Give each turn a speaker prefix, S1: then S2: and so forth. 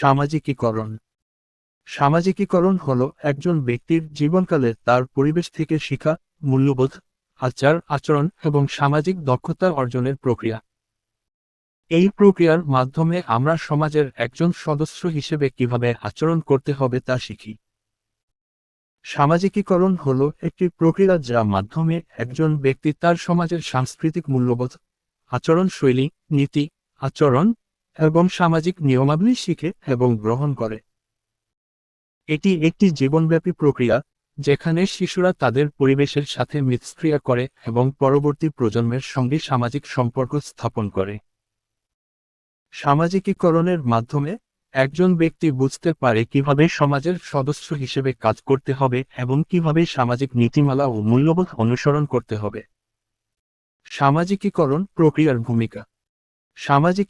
S1: সামাজিকীকরণ। সামাজিকীকরণ হল একজন ব্যক্তির জীবনকালে তার পরিবেশ থেকে শিক্ষা, মূল্যবোধ, আচার আচরণ এবং সামাজিক দক্ষতা অর্জনের প্রক্রিয়া। এই প্রক্রিয়ার মাধ্যমে আমরা সমাজের একজন সদস্য হিসেবে কিভাবে আচরণ করতে হবে তা শিখি। সামাজিকীকরণ হল একটি প্রক্রিয়া যার মাধ্যমে একজন ব্যক্তি তার সমাজের সাংস্কৃতিক মূল্যবোধ, আচরণশৈলী, নীতি, আচরণ এবং সামাজিক নিয়মাবলী শিখে এবং গ্রহণ করে। এটি একটি জীবনব্যাপী প্রক্রিয়া যেখানে শিশুরা তাদের পরিবেশের সাথে মিথস্ক্রিয়া করে এবং পরবর্তী প্রজন্মের সঙ্গে সামাজিক সম্পর্ক স্থাপন করে। সামাজিকীকরণের মাধ্যমে একজন ব্যক্তি বুঝতে পারে কিভাবে সমাজের সদস্য হিসেবে কাজ করতে হবে এবং কিভাবে সামাজিক নীতিমালা ও মূল্যবোধ অনুসরণ করতে হবে। সামাজিকীকরণ প্রক্রিয়ার ভূমিকা। সামাজিক